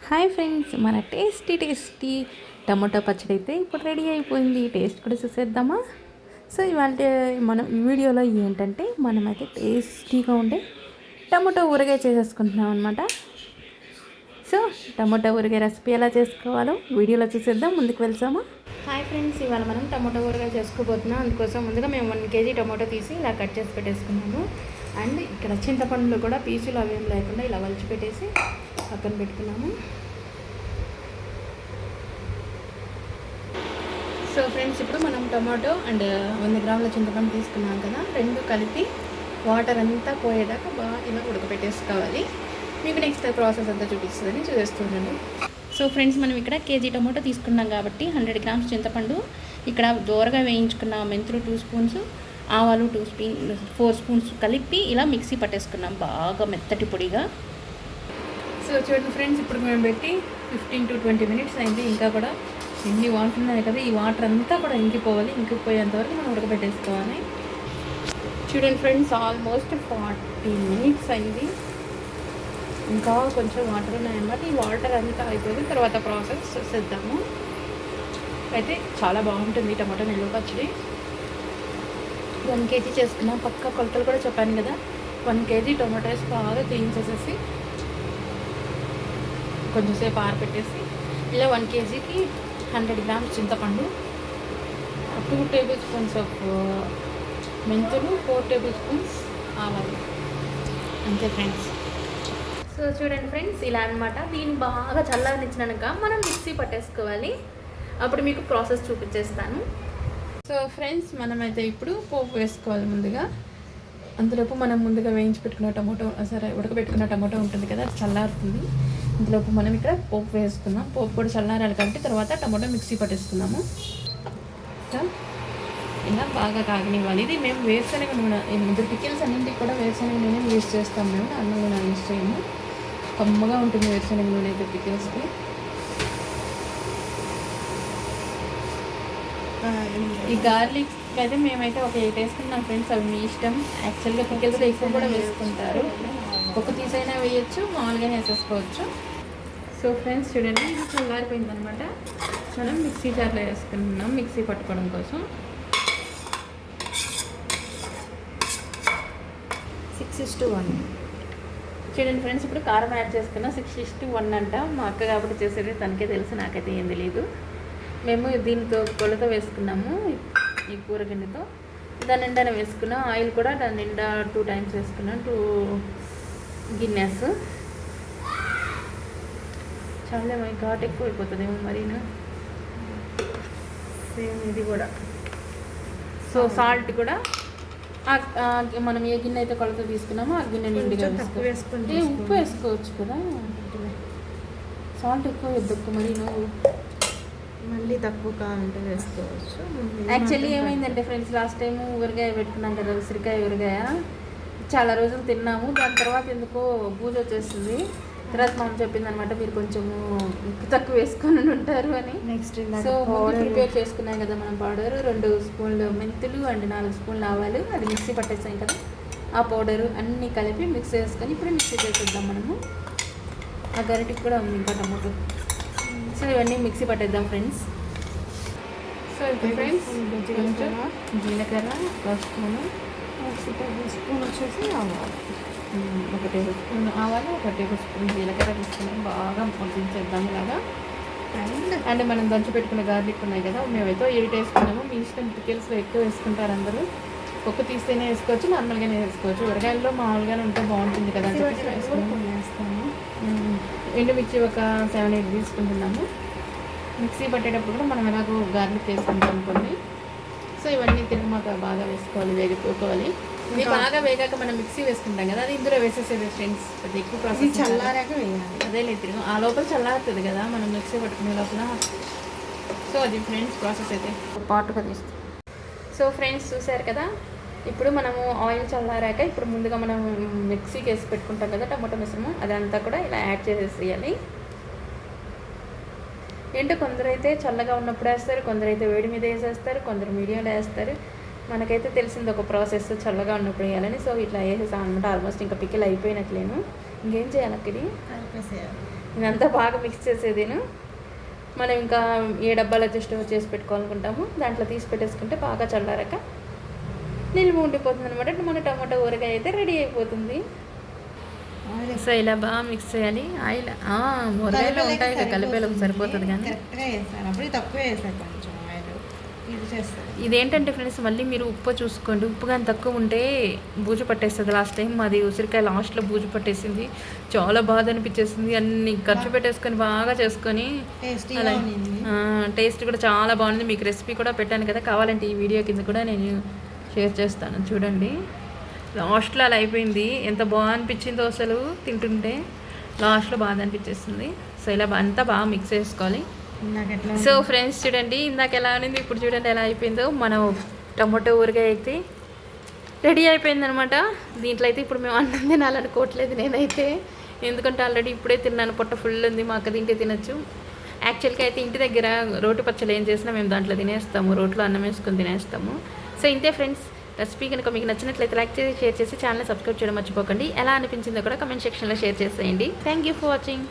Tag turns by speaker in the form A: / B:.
A: Hi friends, మన tasty tomato పచ్చడి అయితే ఇప్పుడు రెడీ అయిపోయింది. టేస్ట్ కూడా చూసేద్దామా? సో ఇవాళ మనం ఈ వీడియోలో ఏంటంటే మనమైతే టేస్టీగా ఉండే టమాటో ఊరగాయ చేసేసుకుంటున్నాం అనమాట. సో టమాటో ఊరగాయ రెసిపీ ఎలా చేసుకోవాలో వీడియోలో చూసేద్దాం. ముందుకు వెళ్తామా? హాయ్ ఫ్రెండ్స్, ఇవాళ మనం టమాటో ఊరగాయ చేసుకోబోతున్నాం. అందుకోసం ముందుగా మేము 1 kg టమాటో తీసి ఇలా కట్ చేసి పెట్టేసుకున్నాము. అండ్ ఇక్కడ చింతపండులో కూడా పీసులు అవేం లేకుండా ఇలా వలిచి పెట్టేసి పక్కన పెట్టుకున్నాము. సో ఫ్రెండ్స్, ఇప్పుడు మనం టమాటో అండ్ 100 గ్రాముల చింతపండు తీసుకున్నాం కదా, రెండు కలిపి వాటర్ అంతా పోయేదాకా బాగా ఇలా ఉడకపెట్టేసుకోవాలి. మీకు నెక్స్ట్ ప్రాసెస్ అంతా చూపిస్తుందని చూసేస్తుండండి. సో ఫ్రెండ్స్, మనం ఇక్కడ కేజీ టమాటో తీసుకున్నాం కాబట్టి 100 గ్రామ్స్ చింతపండు, ఇక్కడ దోరగా వేయించుకున్న మెంతులు 2 స్పూన్స్, ఆవాలు 4 స్పూన్స్ కలిపి ఇలా మిక్సీ పట్టేసుకున్నాం బాగా మెత్తటి పొడిగా. సో చూడండి ఫ్రెండ్స్, ఇప్పుడు మేము పెట్టి 15 to 20 minutes అయింది. ఇంకా కూడా ఎన్ని వాటర్ ఉన్నాయి కదా, ఈ వాటర్ అంతా కూడా ఇంకిపోవాలి. ఇంకిపోయేంతవరకు మనం ఉడకబెట్టేసుకోవాలి. చూడండి ఫ్రెండ్స్, ఆల్మోస్ట్ 40 minutes అయింది. ఇంకా కొంచెం వాటర్ ఉన్నాయన్నమాట. ఈ వాటర్ అంతా అయిపోయిన తర్వాత ప్రాసెస్ చేద్దాము. అయితే చాలా బాగుంటుంది టమాటో నిల్వ పచ్చడి. 1 kg చేసుకున్నాం. పక్క కొలతలు కూడా చెప్పాను కదా. 1 kg టొమాటోస్ బాగా క్లీన్ చేసేసి కొంచెంసేపు ఆరబెట్టేసి ఇలా 1 kgకి 100 గ్రామ్స్ చింతపండు, 2 టేబుల్ స్పూన్స్ ఆఫ్ మెంతులు, 4 టేబుల్ స్పూన్స్ ఆవాలు, అంతే ఫ్రెండ్స్. సో చూడండి ఫ్రెండ్స్, ఇలా అనమాట. దీన్ని బాగా చల్లనిచ్చినాక మనం మిక్సీ పట్టేసుకోవాలి. అప్పుడు మీకు ప్రాసెస్ చూపించేస్తాను. సో ఫ్రెండ్స్, మనమైతే ఇప్పుడు పోపు వేసుకోవాలి. ముందుగా అంతలోపు మనం ముందుగా వేయించి పెట్టుకున్న టమాటో, ఉడకబెట్టుకున్న టమాటో ఉంటుంది కదా, అది చల్లారుతుంది. ఇంతలోపు మనం ఇక్కడ పోపు వేసుకుందాం. పోపు కూడా చల్లారాలి కాబట్టి తర్వాత టమాటో మిక్సీ పట్టేసుకుందాము. సో ఇలా బాగా కాగనివ్వాలి. ఇది మేము వేరుశనగ నూనె, ముందు పికిల్స్ అన్నింటికి కూడా వేరుశనగ నూనె యూజ్ చేస్తాం. మేము అన్నం నూనె యూజ్ చేయము. కమ్మగా ఉంటుంది వేరుశనగ నూనె అయితే పికిల్స్కి. ఈ గార్లిక్ అయితే మేమైతే ఒక 8 వేసుకున్నాం ఫ్రెండ్స్, అవి మీ ఇష్టం. యాక్చువల్గా పికిల్స్ ఎక్కువ కూడా వేసుకుంటారు. ఒక పీసైనా వేయచ్చు, మామూలుగానే వేసేసుకోవచ్చు. సో ఫ్రెండ్స్ చూడండి, ఇది చల్లారిపోయింది అనమాట. మనం మిక్సీ జార్లో వేసుకుంటున్నాం మిక్సీ పట్టుకోవడం కోసం. 6:1 చూడండి ఫ్రెండ్స్, ఇప్పుడు కారం యాడ్ చేసుకున్నాం. 6:1 అంట. మా అక్క కాబట్టి చేసేది తనకే తెలుసు, నాకైతే ఏం తెలియదు. మేము దీనితో కొలత వేసుకున్నాము. ఈ కూర గిన్నెతో దాని నిండానే వేసుకున్నాం. ఆయిల్ కూడా దాని నిండా 2 times వేసుకున్నాం, 2 గిన్నెస్. చాలా ఘాట్ ఎక్కువ అయిపోతుందేమో మరీనా. సేమ్ ఇది కూడా. సో సాల్ట్ కూడా మనం ఏ గిన్నె అయితే కొలత తీసుకున్నామో ఆ గిన్నె నిండిగా వేసుకుంటే, ఉప్పు వేసుకోవచ్చు కదా. సాల్ట్ ఎక్కువ వేద్దు మరీను,
B: మళ్ళీ తక్కువ కావాలంటే వేసుకోవచ్చు.
A: యాక్చువల్లీ ఏమైందంటే ఫ్రెండ్స్, లాస్ట్ టైం ఊరగాయ పెట్టుకున్నాం కదా, ఉసిరికాయ ఊరగాయ. చాలా రోజులు తిన్నాము. దాని తర్వాత ఎందుకో బూజు వచ్చేస్తుంది. తర్వాత మా అమ్మ చెప్పింది అనమాట, మీరు కొంచెము ఉప్పు తక్కువ వేసుకొని ఉంటారు అని.
B: నెక్స్ట్
A: సో ముందు ప్రిపేర్ చేసుకున్నాం కదా మనం పౌడరు, 2 స్పూన్లు మెంతులు అండ్ 4 స్పూన్లు ఆవాలు, అది మిక్సీ పట్టేసాం కదా. ఆ పౌడరు అన్నీ కలిపి మిక్స్ చేసుకొని ఇప్పుడు మిక్సీ చేసేద్దాం మనము. ఆ గరిటికి కూడా ఉంది ఇంకా టమాటో. సో ఇవన్నీ మిక్సీ పట్టేద్దాం ఫ్రెండ్స్. సో ఇప్పుడు ఫ్రెండ్స్ జీలకర్ర 1 స్పూను,
B: 1 టేబుల్ స్పూన్ వచ్చేసి ఆవాలు,
A: 1 టేబుల్ స్పూన్ ఆవాలు, 1 టేబుల్ స్పూన్ జీలకర్ర తీసుకుని బాగా మగ్గించేద్దాం ఇలాగా. అండ్ మనం దంచి పెట్టుకున్న గార్లిక్ ఉన్నాయి కదా, మేమైతే 8 వేసుకున్నాము. మీ ఇష్టం, పికిల్స్లో ఎక్కువ వేసుకుంటారు అందరూ. ఒక్క తీస్తేనే వేసుకోవచ్చు, నార్మల్గానే వేసుకోవచ్చు. ఉరగాయల్లో మామూలుగానే ఉంటే బాగుంటుంది కదా అని చెప్పి వేస్తాము. ఎండుమిర్చి ఒక 7-8 తీసుకుంటున్నాము. మిక్సీ పట్టేటప్పుడు కూడా మనం ఎలాగో గార్లిక్ వేసుకుంటాం కొన్ని. సో ఇవన్నీ తిరగమాక బాగా వేసుకోవాలి, వేగిపోవాలి. ఇది బాగా వేగాక మనం మిక్సీ వేసుకుంటాం కదా, అది ఇందులో వేసేసేది ఫ్రెండ్స్. అది ఎక్కువ ప్రాసెస్.
B: చల్లారాక వేయాలి.
A: అదే లేదు, తిరుగు ఆ లోపల చల్లారుతుంది కదా మనం మిక్సీ పట్టుకునే లోపల. సో అది ఫ్రెండ్స్ ప్రాసెస్ అయితే పాటుగా తీస్తాం. సో ఫ్రెండ్స్ చూసారు కదా, ఇప్పుడు మనము ఆయిల్ చల్లారాక ఇప్పుడు ముందుగా మనం మిక్సీకి వేసి పెట్టుకుంటాం కదా టమాటో మిశ్రమం, అదంతా కూడా ఇలా యాడ్ చేసేసేయాలి. ఏంటో కొందరైతే చల్లగా ఉన్నప్పుడు వేస్తారు, కొందరైతే వేడి మీద వేసేస్తారు, కొందరు మీడియంలో వేస్తారు. మనకైతే తెలిసింది ఒక ప్రాసెస్, చల్లగా ఉన్నప్పుడు వేయాలని. సో ఇట్లా వేసేసాం అనమాట. ఆల్మోస్ట్ ఇంకా పికిల్ అయిపోయినట్లేను. ఇంకేం చేయాలి అక్కడ? ఇదంతా బాగా మిక్స్ చేసేదేను. మనం ఇంకా ఏ డబ్బాలు అయితే స్టోర్ చేసి పెట్టుకోవాలనుకుంటామో దాంట్లో తీసి పెట్టేసుకుంటే బాగా చల్లారాక నిల్వ ఉండిపోతుంది అనమాట. మన టమాటో ఊరగాయ అయితే రెడీ అయిపోతుంది. సో ఇలా బాగా మిక్స్ చేయాలి. ఆయిల్ ఊరగాయలో ఉంటాయి కదా, కలిపేలోకి సరిపోతుంది. కానీ
B: కరెక్ట్గా వేసాను, అప్పుడు తక్కువ వేసాను కొంచెం ఆయిల్. ఇది చేస్తాను.
A: ఇదేంటంటే ఫ్రెండ్స్, మళ్ళీ మీరు ఉప్పు చూసుకోండి. ఉప్పు కానీ తక్కువ ఉంటే బూజు పట్టేస్తుంది. లాస్ట్ టైం మాది ఉసిరికాయ లాస్ట్లో బూజు పట్టేసింది. చాలా బాధ అనిపించేసింది. అన్ని ఖర్చు పెట్టేసుకొని బాగా చేసుకొని అలా టేస్ట్ కూడా చాలా బాగుంది. మీకు రెసిపీ కూడా పెట్టాను కదా, కావాలంటే ఈ వీడియో కింద కూడా నేను షేర్ చేస్తాను చూడండి. లాస్ట్లో అలా అయిపోయింది. ఎంత బాగా అనిపించిందో అసలు తింటుంటే లాస్ట్లో బాధ అనిపించేస్తుంది. సో ఇలా అంతా బాగా మిక్స్ చేసుకోవాలి. సో ఫ్రెండ్స్ చూడండి, ఇందాక ఎలా ఉంది, ఇప్పుడు చూడండి ఎలా అయిపోయిందో. మన టమాటో ఊరగాయ అయితే రెడీ అయిపోయిందనమాట. దీంట్లో అయితే ఇప్పుడు మేము అన్నం తినాలనుకోవట్లేదు నేనైతే, ఎందుకంటే ఆల్రెడీ ఇప్పుడే తిన్నాను, పొట్ట ఫుల్ ఉంది. మా అక్క తింటే తినచ్చు. యాక్చువల్గా అయితే ఇంటి దగ్గర రోటి పచ్చళ్ళు ఏం చేసినా మేము దాంట్లో తినేస్తాము, రోట్లో అన్నం వేసుకొని తినేస్తాము. సో ఇంతే ఫ్రెండ్స్, రెసిపీ కనుక మీకు నచ్చినట్లయితే లైక్ చేసి షేర్ చేసి ఛానల్ సబ్స్క్రైబ్ చేయడం మర్చిపోకండి. ఎలా అనిపించిందో కూడా కమెంట్ సెక్షన్లో షేర్ చేసేయండి. Thank you for watching.